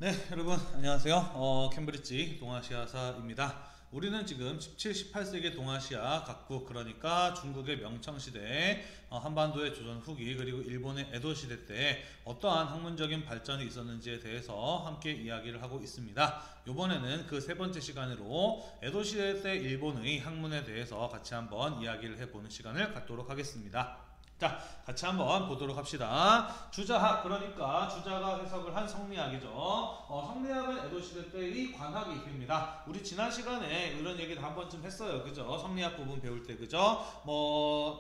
네, 여러분 안녕하세요. 캠브리지 동아시아사입니다. 우리는 지금 17, 18세기 동아시아 각국, 그러니까 중국의 명청시대, 한반도의 조선 후기, 그리고 일본의 에도시대 때 어떠한 학문적인 발전이 있었는지에 대해서 함께 이야기를 하고 있습니다. 이번에는 그 세 번째 시간으로 에도시대 때 일본의 학문에 대해서 같이 한번 이야기를 해보는 시간을 갖도록 하겠습니다. 자, 같이 한번 보도록 합시다. 주자학, 그러니까 주자가 해석을 한 성리학이죠. 성리학은 에도시대 때의 관학입니다. 우리 지난 시간에 이런 얘기를 한 번쯤 했어요. 그죠? 성리학 부분 배울 때, 그죠?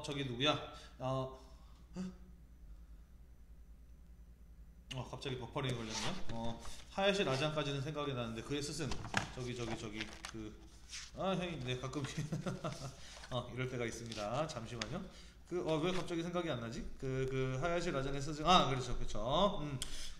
저기 누구야? 갑자기 버퍼링이 걸렸네요. 하야시 라장까지는 생각이 나는데 그의 스승, 형이, 네, 가끔 이럴 때가 있습니다. 잠시만요. 왜 갑자기 생각이 안 나지? 하야시 라잔의 스승, 그렇죠.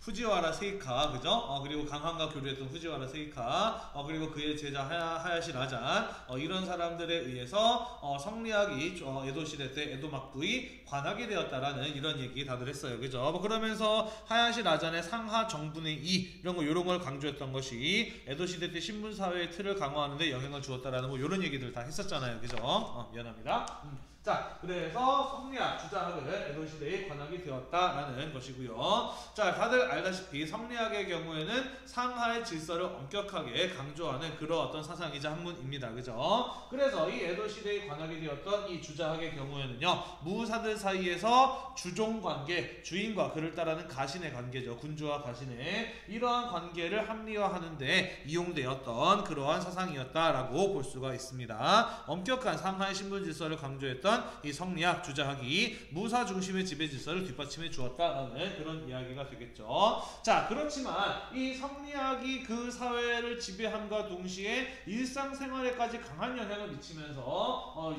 후지와라 세이카, 그죠? 그리고 강한과 교류했던 후지와라 세이카, 그리고 그의 제자 하야시 라잔, 이런 사람들에 의해서 성리학이 에도시대 때 에도 막부의 관학이 되었다라는 이런 얘기 다들 했어요, 그죠? 그러면서 하야시 라잔의 상하 정분의 이 이런 걸 강조했던 것이 에도시대 때 신분 사회의 틀을 강화하는데 영향을 주었다라는 이런 얘기들 다 했었잖아요, 그죠? 미안합니다. 자, 그래서 성리학, 주자학은 에도시대의 관학이 되었다라는 것이고요. 자, 다들 알다시피 성리학의 경우에는 상하의 질서를 엄격하게 강조하는 그런 어떤 사상이자 학문입니다. 그죠? 그래서 이 에도시대의 관학이 되었던 이 주자학의 경우에는요, 무사들 사이에서 주종관계, 주인과 그를 따르는 가신의 관계죠. 군주와 가신의 이러한 관계를 합리화하는데 이용되었던 그러한 사상이었다라고 볼 수가 있습니다. 엄격한 상하의 신분 질서를 강조했던 이 성리학, 주자학이 무사 중심의 지배 질서를 뒷받침해 주었다라는 그런 이야기가 되겠죠. 자, 그렇지만 이 성리학이 그 사회를 지배함과 동시에 일상생활에까지 강한 영향을 미치면서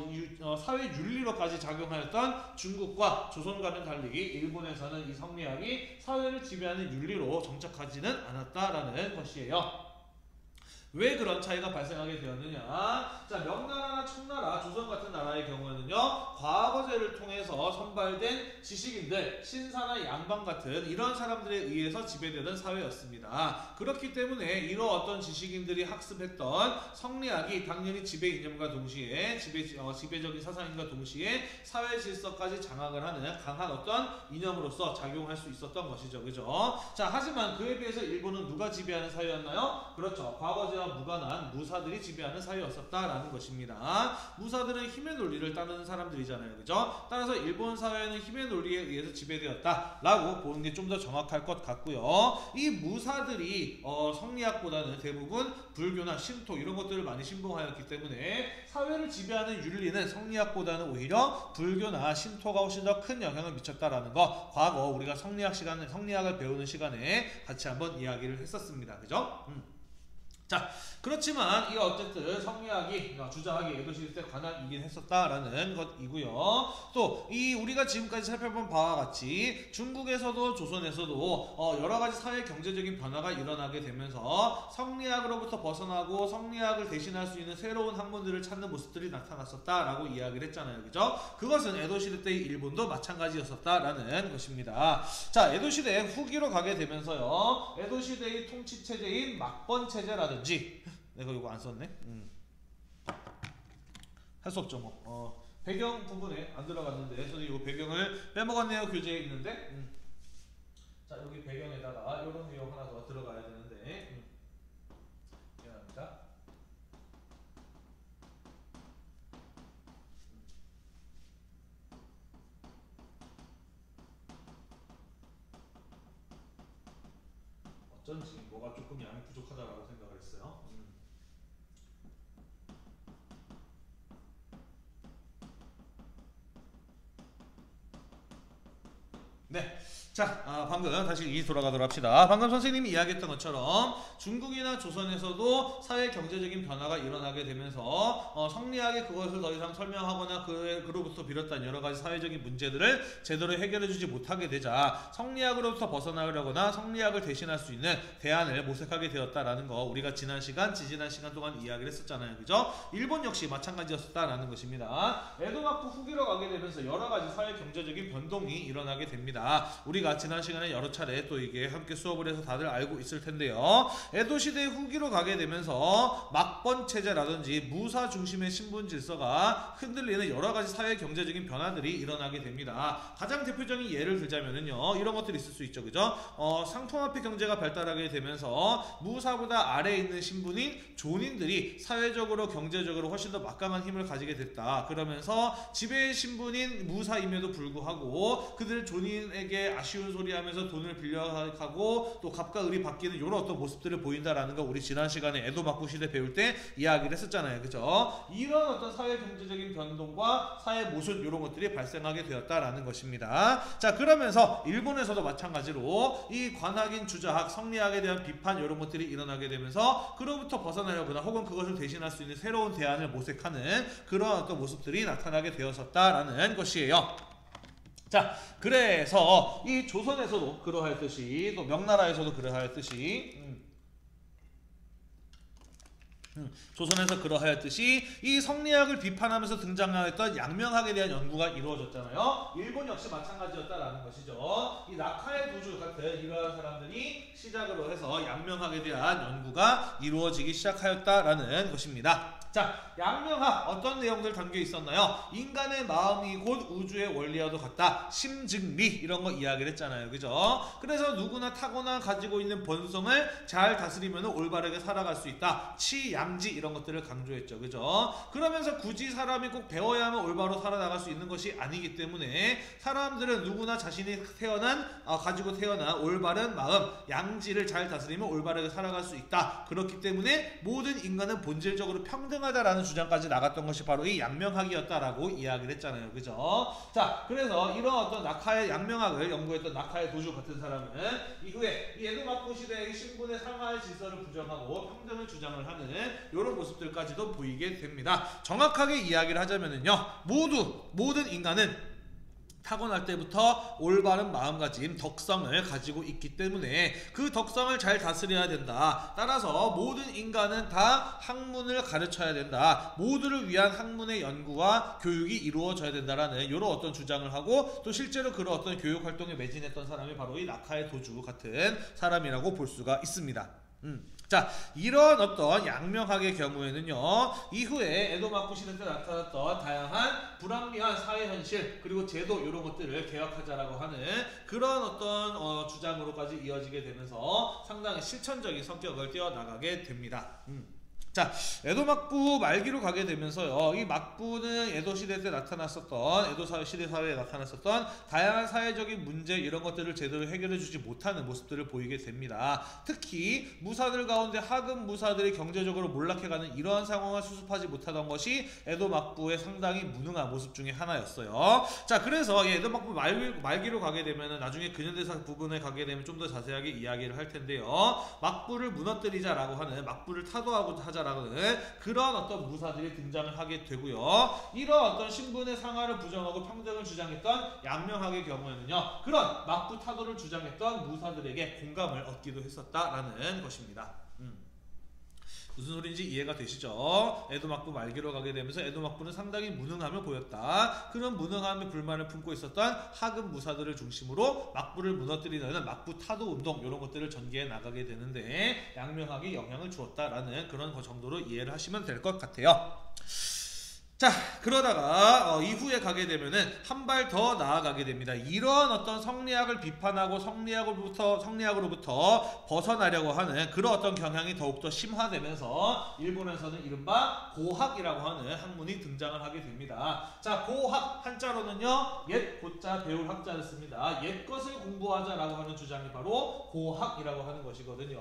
사회 윤리로까지 작용하였던 중국과 조선과는 달리 일본에서는 이 성리학이 사회를 지배하는 윤리로 정착하지는 않았다라는 것이에요. 왜 그런 차이가 발생하게 되었느냐? 자, 명나라나 청나라, 조선 같은 나라의 경우에는요, 과거제를 통해서 선발된 지식인들, 신사나 양반 같은 이런 사람들에 의해서 지배되던 사회였습니다. 그렇기 때문에 이런 어떤 지식인들이 학습했던 성리학이 당연히 지배 이념과 동시에 지배적인 사상인과 동시에 사회 질서까지 장악을 하는 강한 어떤 이념으로서 작용할 수 있었던 것이죠, 그죠? 자, 하지만 그에 비해서 일본은 누가 지배하는 사회였나요? 그렇죠. 과거제와 무관한 무사들이 지배하는 사회였었다라는 것입니다. 무사들은 힘의 논리를 따르는 사람들이잖아요, 그죠? 따라서 일본 사회는 힘의 논리에 의해서 지배되었다라고 보는 게 좀 더 정확할 것 같고요. 이 무사들이 성리학보다는 대부분 불교나 신토 이런 것들을 많이 신봉하였기 때문에 사회를 지배하는 윤리는 성리학보다는 오히려 불교나 신토가 훨씬 더 큰 영향을 미쳤다라는 거, 과거 우리가 성리학을 배우는 시간에 같이 한번 이야기를 했었습니다, 그죠? 자, 그렇지만 이 어쨌든 성리학이 주자학이 에도시대 때 관학이긴 했었다라는 것이고요. 또 이 우리가 지금까지 살펴본 바와 같이 중국에서도 조선에서도 여러 가지 사회 경제적인 변화가 일어나게 되면서 성리학으로부터 벗어나고 성리학을 대신할 수 있는 새로운 학문들을 찾는 모습들이 나타났었다라고 이야기를 했잖아요, 그죠? 그것은 에도시대 때의 일본도 마찬가지였었다라는 것입니다. 자, 에도시대 후기로 가게 되면서요, 에도시대의 통치 체제인 막번 체제라든지, 내가 이거 안 썼네. 할 수 없죠, 뭐. 배경 부분에 안 들어갔는데, 저는 이 배경을 빼먹었네요, 교재에 있는데. 자, 여기 배경에다가 이런 내용 하나 더 들어가야 되는데, 미안합니다. 어쩐지 뭐가 조금 양이 부족하다라고 생각을 했어요. 네. 자, 방금 다시 돌아가도록 합시다. 방금 선생님이 이야기했던 것처럼 중국이나 조선에서도 사회 경제적인 변화가 일어나게 되면서 성리학이 그것을 더 이상 설명하거나 그로부터 비롯한 여러 가지 사회적인 문제들을 제대로 해결해주지 못하게 되자 성리학으로부터 벗어나려거나 성리학을 대신할 수 있는 대안을 모색하게 되었다라는 거, 우리가 지지난 시간 동안 이야기를 했었잖아요, 그죠? 일본 역시 마찬가지였었다라는 것입니다. 에도 막부 후기로 가게 되면서 여러 가지 사회 경제적인 변동이 일어나게 됩니다. 우리가 우리가 지난 시간에 여러 차례 또 이게 함께 수업을 해서 다들 알고 있을 텐데요. 에도 시대 후기로 가게 되면서 막번 체제라든지 무사 중심의 신분 질서가 흔들리는 여러 가지 사회 경제적인 변화들이 일어나게 됩니다. 가장 대표적인 예를 들자면은요, 이런 것들이 있을 수 있죠, 그죠? 상품화폐 경제가 발달하게 되면서 무사보다 아래에 있는 신분인 존인들이 사회적으로 경제적으로 훨씬 더 막강한 힘을 가지게 됐다. 그러면서 지배의 신분인 무사임에도 불구하고 그들 존인에게 아쉬운 소리 하면서 돈을 빌려가고 또 갑과 을이 바뀌는 이런 어떤 모습들을 보인다라는 거 우리 지난 시간에 에도 막부 시대 배울 때 이야기를 했었잖아요, 그죠? 이런 어떤 사회 경제적인 변동과 사회 모순 이런 것들이 발생하게 되었다라는 것입니다. 자, 그러면서 일본에서도 마찬가지로 이 관학인 주자학, 성리학에 대한 비판 이런 것들이 일어나게 되면서 그로부터 벗어나려거나 혹은 그것을 대신할 수 있는 새로운 대안을 모색하는 그런 어떤 모습들이 나타나게 되었었다라는 것이에요. 자, 그래서 이 조선에서도 그러하였듯이 또 명나라에서도 그러하였듯이 조선에서 그러하였듯이 이 성리학을 비판하면서 등장하였던 양명학에 대한 연구가 이루어졌잖아요. 일본 역시 마찬가지였다라는 것이죠. 이 나카의 도주 같은 이러한 사람들이 시작으로 해서 양명학에 대한 연구가 이루어지기 시작하였다라는 것입니다. 자, 양명학 어떤 내용들 담겨 있었나요? 인간의 마음이 곧 우주의 원리와도 같다. 심증리 이런 거 이야기를 했잖아요, 그죠? 그래서 누구나 타고나 가지고 있는 본성을 잘 다스리면 올바르게 살아갈 수 있다. 치양지 이런 것들을 강조했죠, 그죠? 그러면서 굳이 사람이 꼭 배워야만 올바로 살아나갈 수 있는 것이 아니기 때문에 사람들은 누구나 자신이 가지고 태어난 올바른 마음, 양지를 잘 다스리면 올바르게 살아갈 수 있다. 그렇기 때문에 모든 인간은 본질적으로 평등하다라는 주장까지 나갔던 것이 바로 이 양명학이었다라고 이야기를 했잖아요, 그죠? 자, 그래서 이런 어떤 낙하의 양명학을 연구했던 낙하의 도주 같은 사람은 이후에 이 에도 막부 시대의 신분의 상하의 질서를 부정하고 평등을 주장을 하는 이런 모습들까지도 보이게 됩니다. 정확하게 이야기를 하자면은요, 모든 인간은 타고날 때부터 올바른 마음가짐, 덕성을 가지고 있기 때문에 그 덕성을 잘 다스려야 된다. 따라서 모든 인간은 다 학문을 가르쳐야 된다. 모두를 위한 학문의 연구와 교육이 이루어져야 된다라는 이런 어떤 주장을 하고 또 실제로 그런 어떤 교육 활동에 매진했던 사람이 바로 이 나카의 도주 같은 사람이라고 볼 수가 있습니다. 자, 이런 어떤 양명학의 경우에는요, 이후에 에도 막부 시대 때 나타났던 다양한 불합리한 사회 현실 그리고 제도 이런 것들을 개혁하자라고 하는 그런 어떤 주장으로까지 이어지게 되면서 상당히 실천적인 성격을 띄어나가게 됩니다. 자, 에도 막부 말기로 가게 되면서요, 이 막부는 에도 시대 때 나타났었던, 에도 시대 사회에 나타났었던 다양한 사회적인 문제 이런 것들을 제대로 해결해 주지 못하는 모습들을 보이게 됩니다. 특히 무사들 가운데 하급 무사들이 경제적으로 몰락해가는 이러한 상황을 수습하지 못하던 것이 에도 막부의 상당히 무능한 모습 중에 하나였어요. 자, 그래서 이 에도 막부 말기로 가게 되면은 나중에 근현대사 부분에 가게 되면 좀 더 자세하게 이야기를 할 텐데요, 막부를 무너뜨리자라고 하는, 막부를 타도하고 하자라는 그런 어떤 무사들이 등장을 하게 되고요. 이런 어떤 신분의 상하를 부정하고 평등을 주장했던 양명학의 경우에는요, 그런 막부 타도를 주장했던 무사들에게 공감을 얻기도 했었다라는 것입니다. 무슨 소리인지 이해가 되시죠? 에도 막부 말기로 가게 되면서 에도 막부는 상당히 무능함을 보였다. 그런 무능함에 불만을 품고 있었던 하급 무사들을 중심으로 막부를 무너뜨리는 막부 타도 운동 이런 것들을 전개해 나가게 되는데 양명학이 영향을 주었다라는 그런 정도로 이해를 하시면 될 것 같아요. 자, 그러다가 이후에 가게 되면은 한 발 더 나아가게 됩니다. 이런 어떤 성리학을 비판하고 성리학으로부터 벗어나려고 하는 그런 어떤 경향이 더욱더 심화되면서 일본에서는 이른바 고학이라고 하는 학문이 등장을 하게 됩니다. 자, 고학 한자로는요, 옛 고자 배울 학자를 씁니다. 옛 것을 공부하자라고 하는 주장이 바로 고학이라고 하는 것이거든요.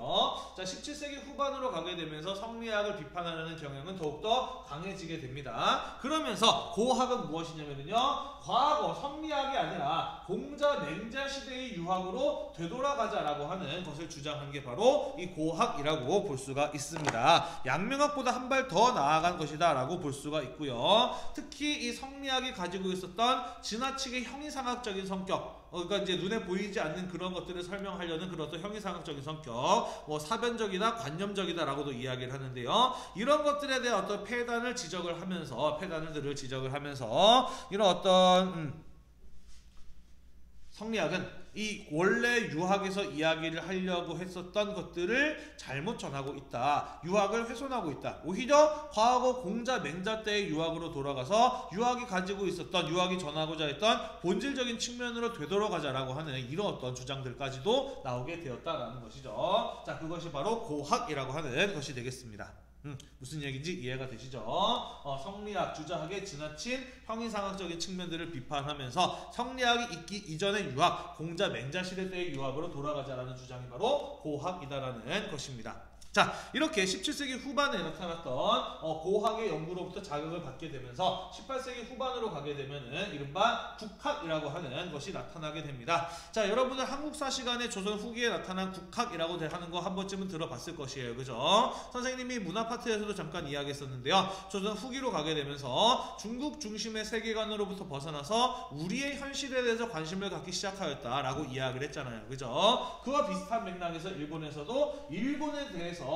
자, 17세기 후반으로 가게 되면서 성리학을 비판하는 경향은 더욱더 강해지게 됩니다. 그러면서 고학은 무엇이냐면요, 과거 성리학이 아니라 공자 맹자 시대의 유학으로 되돌아가자라고 하는 것을 주장한 게 바로 이 고학이라고 볼 수가 있습니다. 양명학보다 한 발 더 나아간 것이다 라고 볼 수가 있고요. 특히 이 성리학이 가지고 있었던 지나치게 형이상학적인 성격, 그러니까 이제 눈에 보이지 않는 그런 것들을 설명하려는 그런 어떤 형이상학적인 성격, 뭐 사변적이다, 관념적이다라고도 이야기를 하는데요. 이런 것들에 대한 어떤 폐단을 지적을 하면서 이런 어떤 성리학은 이 원래 유학에서 이야기를 하려고 했었던 것들을 잘못 전하고 있다. 유학을 훼손하고 있다. 오히려 과거 공자 맹자 때의 유학으로 돌아가서 유학이 가지고 있었던, 유학이 전하고자 했던 본질적인 측면으로 되돌아가자라고 하는 이런 어떤 주장들까지도 나오게 되었다라는 것이죠. 자, 그것이 바로 고학이라고 하는 것이 되겠습니다. 무슨 얘기인지 이해가 되시죠? 성리학, 주자학의 지나친 형이상학적인 측면들을 비판하면서 성리학이 있기 이전의 유학, 공자 맹자 시대 때의 유학으로 돌아가자라는 주장이 바로 고학이다라는 것입니다. 자, 이렇게 17세기 후반에 나타났던 고학의 연구로부터 자극을 받게 되면서 18세기 후반으로 가게 되면은 이른바 국학이라고 하는 것이 나타나게 됩니다. 자, 여러분은 한국사 시간에 조선 후기에 나타난 국학이라고 하는 거 한 번쯤은 들어봤을 것이에요. 그죠? 선생님이 문화 파트에서도 잠깐 이야기했었는데요. 조선 후기로 가게 되면서 중국 중심의 세계관으로부터 벗어나서 우리의 현실에 대해서 관심을 갖기 시작하였다라고 이야기를 했잖아요. 그죠? 그와 비슷한 맥락에서 일본에서도 일본에 대해서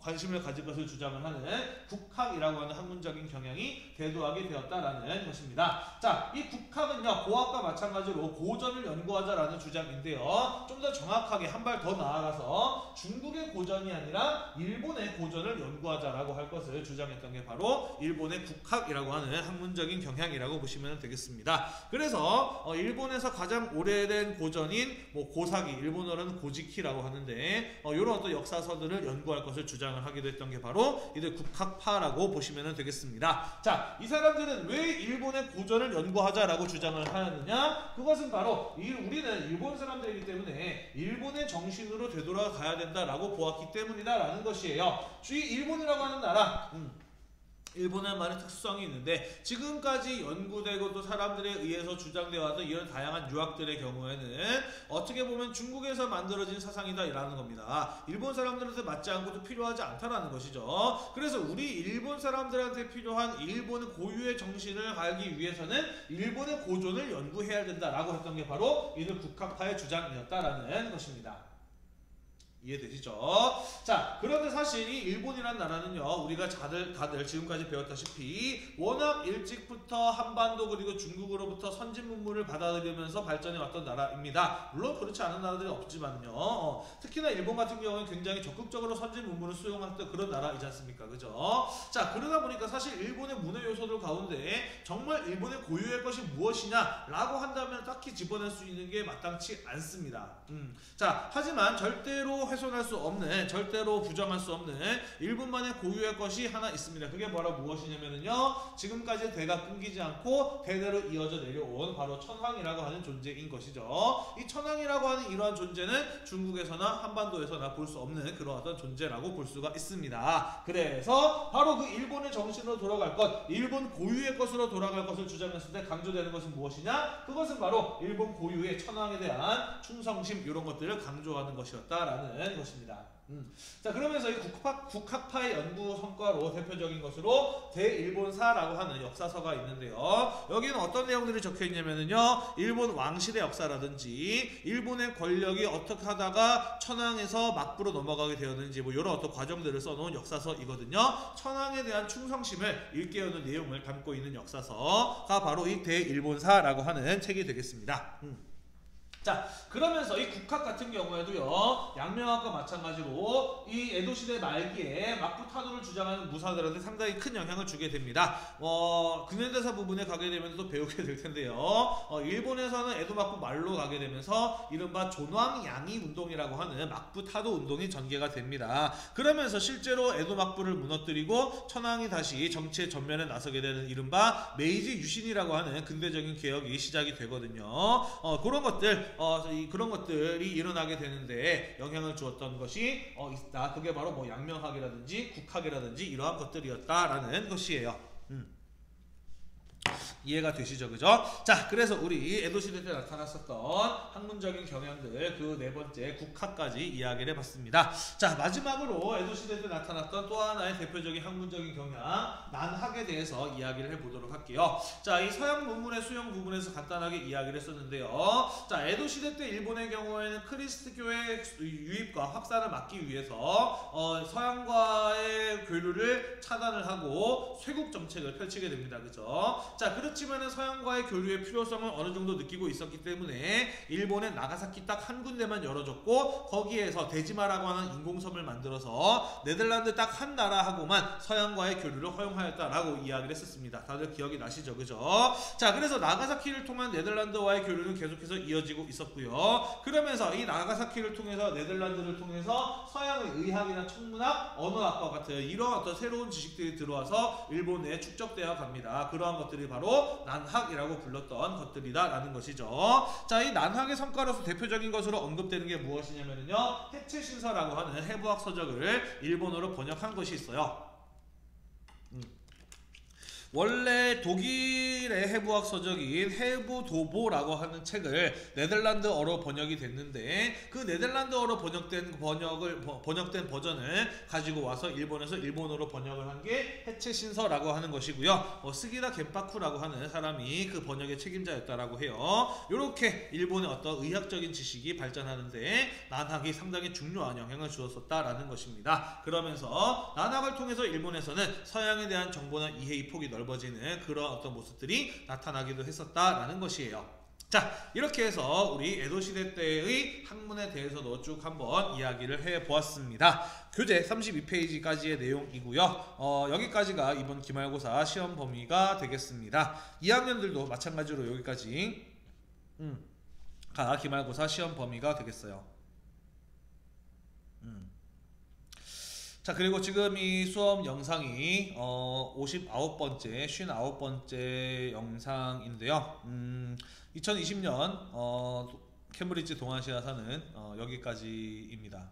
관심을 가질 것을 주장을 하는 국학이라고 하는 학문적인 경향이 대두하게 되었다라는 것입니다. 자, 이 국학은요, 고학과 마찬가지로 고전을 연구하자라는 주장인데요. 좀 더 정확하게 한 발 더 나아가서 중국의 고전이 아니라 일본의 고전을 연구하자라고 할 것을 주장했던 게 바로 일본의 국학이라고 하는 학문적인 경향이라고 보시면 되겠습니다. 그래서 일본에서 가장 오래된 고전인 고사기, 일본어로는 고지키라고 하는데 이런 어떤 역사서들을 연구할 것을 주장을 하기도 했던 게 바로 이들 국학파라고 보시면 되겠습니다. 자, 이 사람들은 왜 일본의 고전을 연구하자라고 주장을 하였느냐? 그것은 바로 우리는 일본 사람들이기 때문에 일본의 정신으로 되돌아가야 된다라고 보았기 때문이다라는 것이에요. 이 일본이라고 하는 나라, 일본의 특수성이 있는데 지금까지 연구되고 또 사람들에 의해서 주장되어 왔던 이런 다양한 유학들의 경우에는 어떻게 보면 중국에서 만들어진 사상이다 라는 겁니다. 일본 사람들한테 맞지 않고도 필요하지 않다라는 것이죠. 그래서 우리 일본 사람들한테 필요한 일본의 고유의 정신을 알기 위해서는 일본의 고전을 연구해야 된다라고 했던 게 바로 이들 국학파의 주장이었다라는 것입니다. 이해되시죠? 자, 그런데 사실 이 일본이란 나라는요, 우리가 다들 지금까지 배웠다시피 워낙 일찍부터 한반도 그리고 중국으로부터 선진 문물을 받아들이면서 발전해 왔던 나라입니다. 물론 그렇지 않은 나라들이 없지만요. 특히나 일본 같은 경우는 굉장히 적극적으로 선진 문물을 수용했던 그런 나라이지 않습니까? 그죠? 자, 그러다 보니까 사실 일본의 문화 요소들 가운데 정말 일본의 고유의 것이 무엇이냐라고 한다면 딱히 집어낼 수 있는 게 마땅치 않습니다. 자, 하지만 절대로 훼손할 수 없는, 절대로 부정할 수 없는 일본만의 고유의 것이 하나 있습니다. 그게 바로 무엇이냐면요, 지금까지 대가 끊기지 않고 대대로 이어져 내려온 바로 천황이라고 하는 존재인 것이죠. 이 천황이라고 하는 이러한 존재는 중국에서나 한반도에서나 볼 수 없는 그런 어떤 존재라고 볼 수가 있습니다. 그래서 바로 그 일본의 정신으로 돌아갈 것, 일본 고유의 것으로 돌아갈 것을 주장했을 때 강조되는 것은 무엇이냐? 그것은 바로 일본 고유의 천황에 대한 충성심, 이런 것들을 강조하는 것이었다라는 것입니다. 자, 그러면서 이 국학파의 연구 성과로 대표적인 것으로 대일본사라고 하는 역사서가 있는데요. 여기는 어떤 내용들이 적혀 있냐면요, 일본 왕실의 역사라든지 일본의 권력이 어떻게 하다가 천황에서 막부로 넘어가게 되었는지 이런 어떤 과정들을 써놓은 역사서이거든요. 천황에 대한 충성심을 일깨우는 내용을 담고 있는 역사서가 바로 이 대일본사라고 하는 책이 되겠습니다. 자, 그러면서 이 국학 같은 경우에도요, 양명학과 마찬가지로 이 에도시대 말기에 막부타도를 주장하는 무사들한테 상당히 큰 영향을 주게 됩니다. 근현대사 부분에 가게 되면 또 배우게 될 텐데요. 일본에서는 에도 막부 말로 가게 되면서 이른바 존왕양이 운동이라고 하는 막부타도 운동이 전개가 됩니다. 그러면서 실제로 에도 막부를 무너뜨리고 천황이 다시 정치의 전면에 나서게 되는 이른바 메이지 유신이라고 하는 근대적인 개혁이 시작이 되거든요. 그런 것들이 일어나게 되는데 영향을 주었던 것이 있다. 그게 바로 양명학이라든지 국학이라든지 이러한 것들이었다라는 것이에요. 이해가 되시죠? 그죠? 자, 그래서 우리 에도시대 때 나타났었던 학문적인 경향들 그 네 번째 국학까지 이야기를 해봤습니다. 자, 마지막으로 에도시대 때 나타났던 또 하나의 대표적인 학문적인 경향, 난학에 대해서 이야기를 해보도록 할게요. 자, 이 서양 문물의 수용 부분에서 간단하게 이야기를 했었는데요. 자, 에도시대 때 일본의 경우에는 크리스트교의 유입과 확산을 막기 위해서 서양과의 교류를 차단을 하고 쇄국 정책을 펼치게 됩니다. 그죠? 자, 그렇기 그렇지만은 서양과의 교류의 필요성을 어느 정도 느끼고 있었기 때문에 일본의 나가사키 딱 한 군데만 열어줬고 거기에서 데지마라고 하는 인공섬을 만들어서 네덜란드 딱 한 나라하고만 서양과의 교류를 허용하였다라고 이야기를 했었습니다. 다들 기억이 나시죠, 그죠? 자, 그래서 나가사키를 통한 네덜란드와의 교류는 계속해서 이어지고 있었고요. 그러면서 이 나가사키를 통해서 네덜란드를 통해서 서양의 의학이나 천문학, 언어학과 같은 이러한 어떤 새로운 지식들이 들어와서 일본 내에 축적되어 갑니다. 그러한 것들이 바로 난학이라고 불렀던 것들이다라는 것이죠. 자, 이 난학의 성과로서 대표적인 것으로 언급되는 게 무엇이냐면요, 해체신서라고 하는 해부학 서적을 일본어로 번역한 것이 있어요. 원래 독일의 해부학 서적인 해부도보라고 하는 책을 네덜란드어로 번역이 됐는데 그 네덜란드어로 번역된 버전을 가지고 와서 일본에서 일본어로 번역을 한 게 해체신서라고 하는 것이고요. 스기다 겐파쿠라고 하는 사람이 그 번역의 책임자였다라고 해요. 이렇게 일본의 어떤 의학적인 지식이 발전하는데 난학이 상당히 중요한 영향을 주었었다라는 것입니다. 그러면서 난학을 통해서 일본에서는 서양에 대한 정보나 이해의 폭이 넓어지는 그런 어떤 모습들이 나타나기도 했었다라는 것이에요. 자, 이렇게 해서 우리 에도시대 때의 학문에 대해서도 쭉 한번 이야기를 해보았습니다. 교재 32페이지까지의 내용이고요. 여기까지가 이번 기말고사 시험 범위가 되겠습니다. 2학년들도 마찬가지로 여기까지 가 기말고사 시험 범위가 되겠어요. 자, 그리고 지금 이 수업 영상이 59번째, 59번째 영상인데요. 2020년 캠브리지 동아시아사는 여기까지입니다.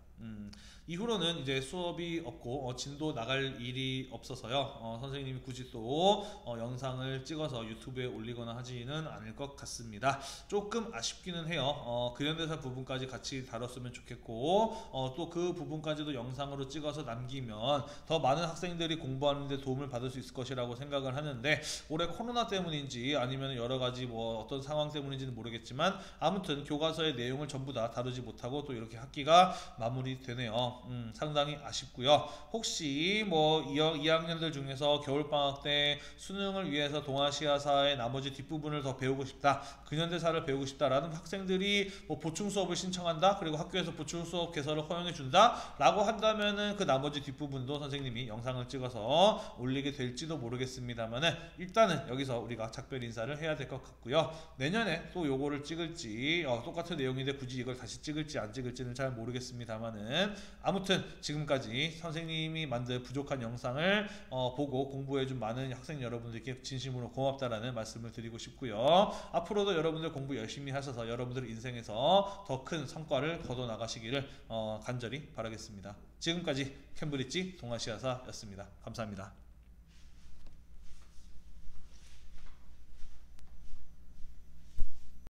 이후로는 이제 수업이 없고 진도 나갈 일이 없어서요. 선생님이 굳이 또 영상을 찍어서 유튜브에 올리거나 하지는 않을 것 같습니다. 조금 아쉽기는 해요. 근현대사 부분까지 같이 다뤘으면 좋겠고 또 그 부분까지도 영상으로 찍어서 남기면 더 많은 학생들이 공부하는 데 도움을 받을 수 있을 것이라고 생각을 하는데 올해 코로나 때문인지 아니면 여러 가지 뭐 어떤 상황 때문인지는 모르겠지만 아무튼 교과서의 내용을 전부 다 다루지 못하고 또 이렇게 학기가 마무리되네요. 상당히 아쉽고요. 혹시 뭐 2학년들 중에서 겨울방학 때 수능을 위해서 동아시아사의 나머지 뒷부분을 더 배우고 싶다, 근현대사를 배우고 싶다라는 학생들이 뭐 보충 수업을 신청한다, 그리고 학교에서 보충 수업 개설을 허용해 준다 라고 한다면은 그 나머지 뒷부분도 선생님이 영상을 찍어서 올리게 될지도 모르겠습니다만은 일단은 여기서 우리가 작별 인사를 해야 될 것 같고요. 내년에 또 요거를 찍을지 똑같은 내용인데 굳이 이걸 다시 찍을지 안 찍을지는 잘 모르겠습니다만은 아무튼 지금까지 선생님이 만든 부족한 영상을 보고 공부해준 많은 학생 여러분들께 진심으로 고맙다라는 말씀을 드리고 싶고요. 앞으로도 여러분들 공부 열심히 하셔서 여러분들 인생에서 더 큰 성과를 거둬 나가시기를 간절히 바라겠습니다. 지금까지 캠브리지 동아시아사였습니다. 감사합니다.